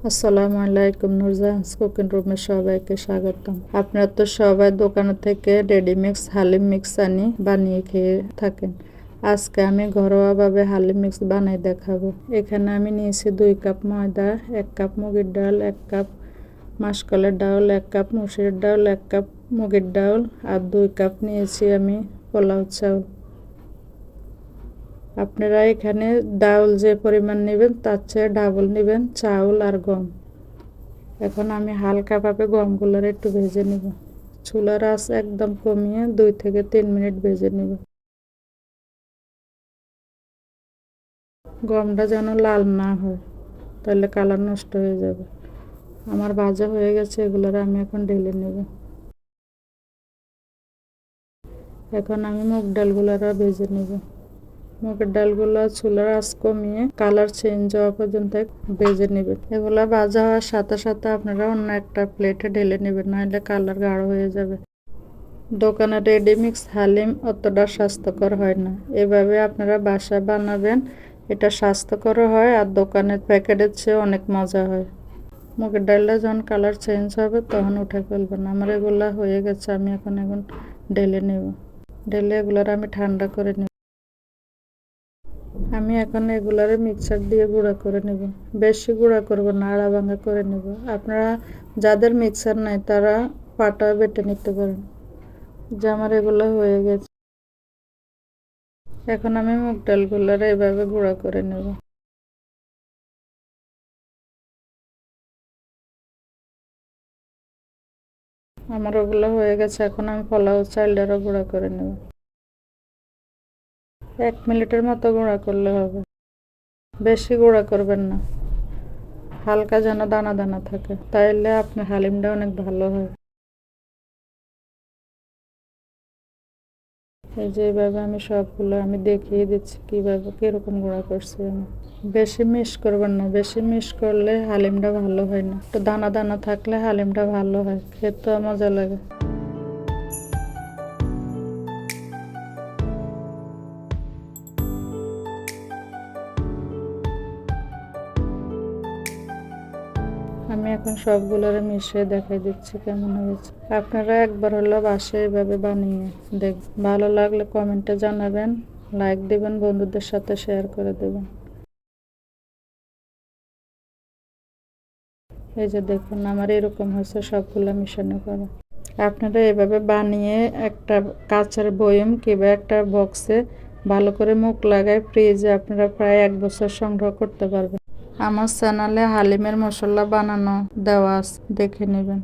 আসসালামু আলাইকুম, নুরজাহান্স কুকিং রুমে সবাইকে স্বাগতম। আপনারা তো সবাই দোকান থেকে রেডিমিক্স হালিম মিক্স আনি বানিয়ে খেয়ে থাকেন। আজকে আমি ঘরোয়াভাবে হালিম মিক্স বানাই দেখাবো। এখানে আমি নিয়েছি 2 কাপ ময়দা, 1 কাপ মুগের ডাল, 1 কাপ মাসকলাইর ডাল, 1 কাপ মসুরের ডাল, 1 কাপ মুগের ডাল আর 2 কাপ নিয়েছি আমি পোলাও চাউল। আপনারা এখানে ডাউল যে পরিমাণ নেবেন তার চেয়ে ডাবল নেবেন চাউল আর গম। এখন আমি হালকাভাবে গমগুলোর একটু ভেজে নেব। চুলার আঁচ একদম কমিয়ে 2 থেকে 3 মিনিট ভেজে নেব। গমটা যেন লাল না হয়, তাহলে কালার নষ্ট হয়ে যাবে। আমার ভাজা হয়ে গেছে, এগুলোর আমি এখন ঢেলে নেব। এখন আমি মুগ ডালগুলোরও ভেজে নেব। মুগের ডালগুলো চুলার আঁচ কমিয়ে কালার চেঞ্জ হওয়া পর্যন্ত ভেজে নেবেন। এগুলো ভাজা হওয়ার সাথে সাথে আপনারা অন্য একটা প্লেটে ঢেলে নেবেন, নাহলে কালার গাঢ় হয়ে যাবে। দোকানে রেডিমিক্স হালিম অতটা স্বাস্থ্যকর হয় না, এভাবে আপনারা বাসায় বানাবেন। এটা স্বাস্থ্যকর হয় আর দোকানের প্যাকেটের চেয়ে অনেক মজা হয়। মুগের ডালটা যখন কালার চেঞ্জ হবে তখন উঠে ফেলবেন। আমার এগুলো হয়ে গেছে, আমি এখন ঢেলে নেব। ঢেলে এগুলোর আমি ঠান্ডা করে নেব। আমি এখন এগুলারে মিক্সার দিয়ে গুঁড়া করে নেব। বেশি গুঁড়া করব না, আড়া ভাঙা করে নেব। আপনারা যাদের মিক্সার নাই তারা পাটা বেটে নিতে পারেন। যে আমার এগুলো হয়ে গেছে, এখন আমি মুগ ডালগুলারে এভাবে গুঁড়া করে নেব। আমার ওগুলো হয়ে গেছে, এখন আমি পোলাও চালটারও গুঁড়া করে নেব। 1 মিনিটের মতো গুঁড়া করলে হবে, বেশি গুঁড়া করবেন না। হালকা যেন দানা দানা থাকে, তাইলে আপনার হালিমটা অনেক ভালো হয়। এই যে এইভাবে আমি সবগুলো আমি দেখিয়ে দিচ্ছি কীভাবে কীরকম গুঁড়া করছি আমি। বেশি মিশ করবেন না, বেশি মিশ করলে হালিমটা ভালো হয় না। একটু দানা দানা থাকলে হালিমটা ভালো হয়, খেতে মজা লাগে। আমি এখন সবগুলোরে মিশিয়ে দেখাই দিচ্ছি কেমন হয়েছে। আপনারা একবার হলো বাসায় এভাবে বানিয়ে দেখ, ভালো লাগলে কমেন্টে জানাবেন, লাইক দিবেন, বন্ধুদের সাথে শেয়ার করে দেবেন। এই যে দেখুন আমার এরকম হয়েছে সবগুলো মিশানো করা। আপনারা এভাবে বানিয়ে একটা কাঁচের বয়ম কিংবা একটা বক্সে ভালো করে মুখ লাগায় ফ্রিজে আপনারা প্রায় 1 বছর সংগ্রহ করতে পারবেন। আমার চ্যানেলে হালিমের মশলা বানানো দেওয়া আছে, দেখে নেবেন।